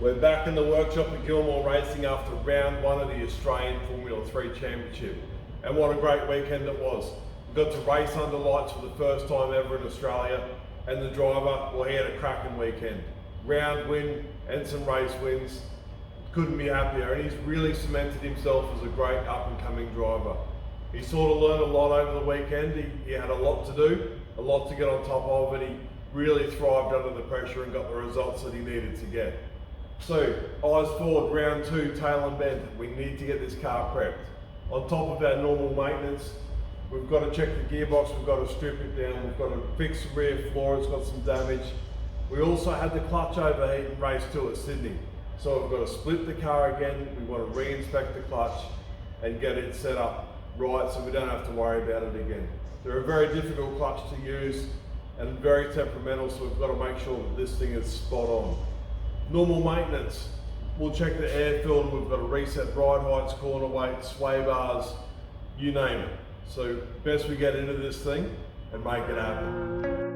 We're back in the workshop at Gilmore Racing after round one of the Australian Formula 3 Championship. And what a great weekend it was. We got to race under lights for the first time ever in Australia, and the driver, well, he had a cracking weekend. Round win and some race wins. Couldn't be happier, and he's really cemented himself as a great up-and-coming driver. He sort of learned a lot over the weekend. He had a lot to do, a lot to get on top of, and he really thrived under the pressure and got the results that he needed to get. So, eyes forward, round two, tail and bend. We need to get this car prepped. On top of our normal maintenance, we've got to check the gearbox, we've got to strip it down, we've got to fix the rear floor, it's got some damage. We also had the clutch overheat in race 2 at Sydney. So we've got to split the car again, we want to re-inspect the clutch and get it set up right so we don't have to worry about it again. They're a very difficult clutch to use and very temperamental, so we've got to make sure that this thing is spot on. Normal maintenance, we'll check the air filter, we've got to reset ride heights, corner weights, sway bars, you name it. So best we get into this thing and make it happen.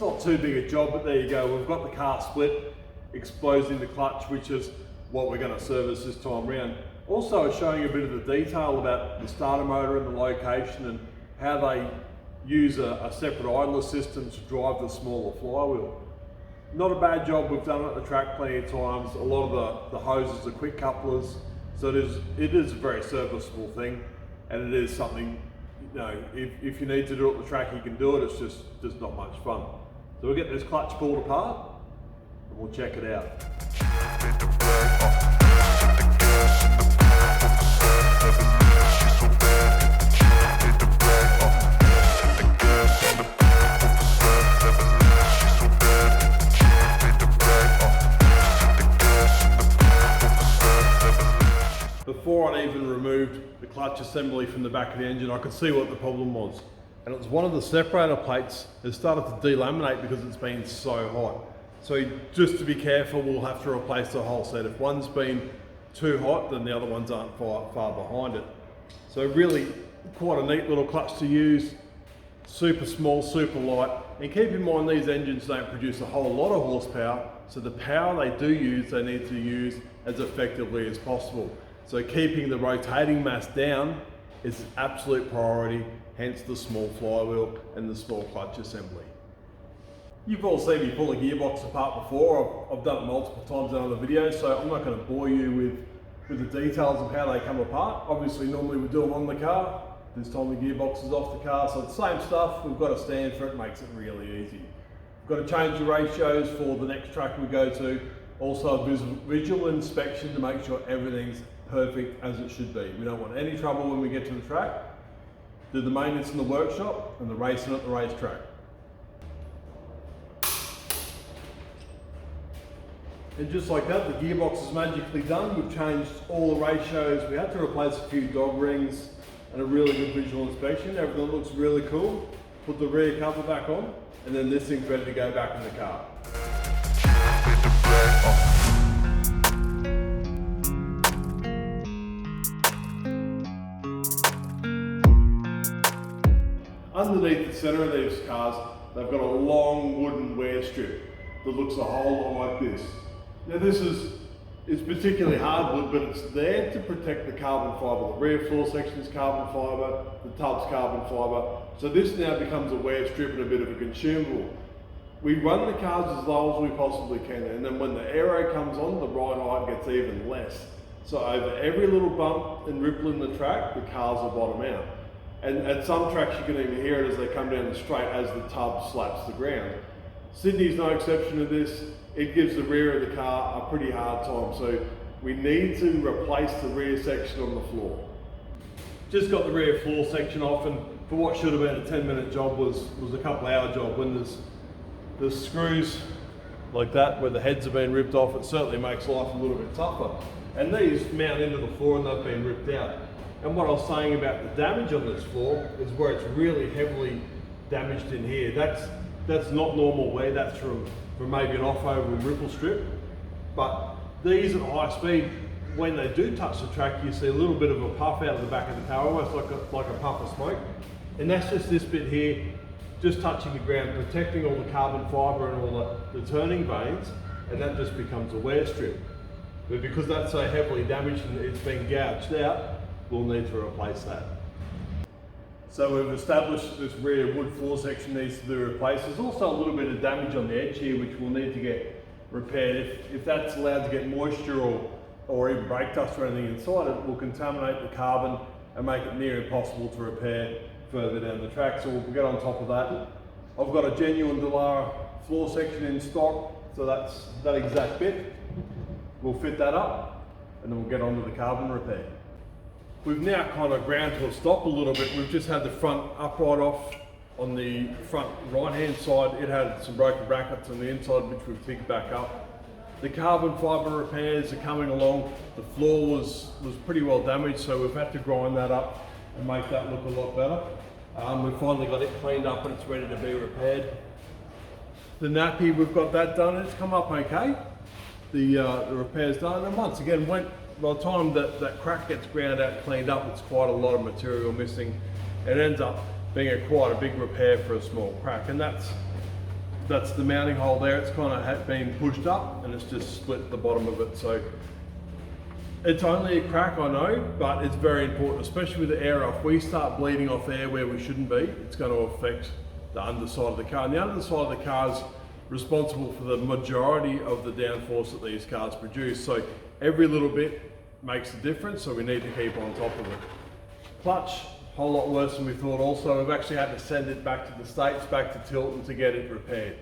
Not too big a job, but there you go. We've got the car split, exposing the clutch, which is what we're going to service this time round. Also showing a bit of the detail about the starter motor and the location and how they use a separate idler system to drive the smaller flywheel. Not a bad job. We've done it at the track plenty of times. A lot of the hoses are quick couplers, so it is a very serviceable thing, and it is something, you know, if you need to do it at the track, you can do it. It's just not much fun. So we'll get this clutch pulled apart and we'll check it out. Before I'd even removed the clutch assembly from the back of the engine, I could see what the problem was. And it was one of the separator plates that started to delaminate because it's been so hot. So just to be careful, we'll have to replace the whole set. If one's been too hot, then the other ones aren't far behind it. So really quite a neat little clutch to use, super small, super light. And keep in mind, these engines don't produce a whole lot of horsepower, so the power they do use, they need to use as effectively as possible. So keeping the rotating mass down is absolute priority, hence the small flywheel and the small clutch assembly. You've all seen me pull a gearbox apart before. I've done it multiple times in other videos, so I'm not going to bore you with the details of how they come apart. Obviously, normally we do them on the car. This time the gearbox is off the car, so it's the same stuff. We've got a stand for it, makes it really easy. We've got to change the ratios for the next track we go to. Also a visual inspection to make sure everything's perfect as it should be. We don't want any trouble when we get to the track. Do the maintenance in the workshop and the racing at the racetrack. And just like that, the gearbox is magically done. We've changed all the ratios. We had to replace a few dog rings and a really good visual inspection. Everything looks really cool. Put the rear cover back on, and then this thing's ready to go back in the car. Underneath the center of these cars, they've got a long wooden wear strip that looks a whole lot like this. Now this is particularly hardwood, but it's there to protect the carbon fibre. The rear floor section is carbon fibre, the tub's carbon fibre. So this now becomes a wear strip and a bit of a consumable. We run the cars as low as we possibly can, and then when the aero comes on, the ride height gets even less. So over every little bump and ripple in the track, the cars will bottom out. And at some tracks you can even hear it as they come down the straight as the tub slaps the ground. Sydney's no exception to this. It gives the rear of the car a pretty hard time, so we need to replace the rear section on the floor. Just got the rear floor section off, and for what should have been a 10-minute job was a couple-hour job when there's the screws like that, where the heads have been ripped off, it certainly makes life a little bit tougher. And these mount into the floor and they've been ripped out. And what I was saying about the damage on this floor is where it's really heavily damaged in here. That's not normal wear, that's from maybe an off-oval ripple strip. But these at high speed, when they do touch the track, you see a little bit of a puff out of the back of the car, almost like a puff of smoke. And that's just this bit here, just touching the ground, protecting all the carbon fibre and all the turning vanes, and that just becomes a wear strip. But because that's so heavily damaged and it's been gouged out, we'll need to replace that. So we've established that this rear wood floor section needs to be replaced. There's also a little bit of damage on the edge here which will need to get repaired. If that's allowed to get moisture or even brake dust or anything inside it, will contaminate the carbon and make it near impossible to repair further down the track. So we'll get on top of that. I've got a genuine Dallara floor section in stock, so that's that exact bit. We'll fit that up and then we'll get on to the carbon repair. We've now kind of ground to a stop a little bit. We've just had the front upright off on the front right hand side. It had some broken brackets on the inside which we've fixed back up. The carbon fibre repairs are coming along. The floor was pretty well damaged, so we've had to grind that up and make that look a lot better. We've finally got it cleaned up and it's ready to be repaired. The nappy, we've got that done and it's come up okay. The repair's done, and once again, by the time that crack gets ground out and cleaned up, it's quite a lot of material missing. It ends up being quite a big repair for a small crack, and that's the mounting hole there. It's kind of been pushed up and it's just split the bottom of it. So it's only a crack, I know, but it's very important, especially with the air off. We start bleeding off air where we shouldn't be, it's going to affect the underside of the car. And the underside of the car is responsible for the majority of the downforce that these cars produce. So every little bit makes a difference, so we need to keep on top of it. Clutch, a whole lot worse than we thought also. We've actually had to send it back to the States, back to Tilton to get it repaired.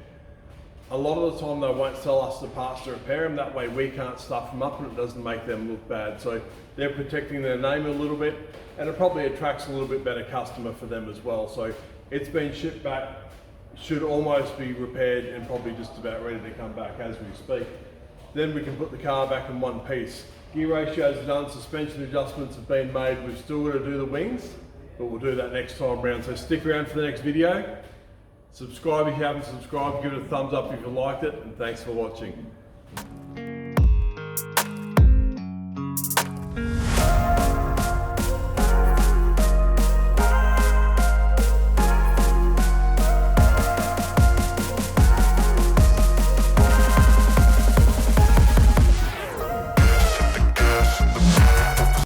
A lot of the time they won't sell us the parts to repair them, that way we can't stuff them up and it doesn't make them look bad. So they're protecting their name a little bit, and it probably attracts a little bit better customer for them as well. So it's been shipped back, should almost be repaired and probably just about ready to come back as we speak. Then we can put the car back in one piece. Gear ratios are done, suspension adjustments have been made. We've still got to do the wings, but we'll do that next time round. So stick around for the next video. Subscribe if you haven't subscribed, give it a thumbs up if you liked it, and thanks for watching.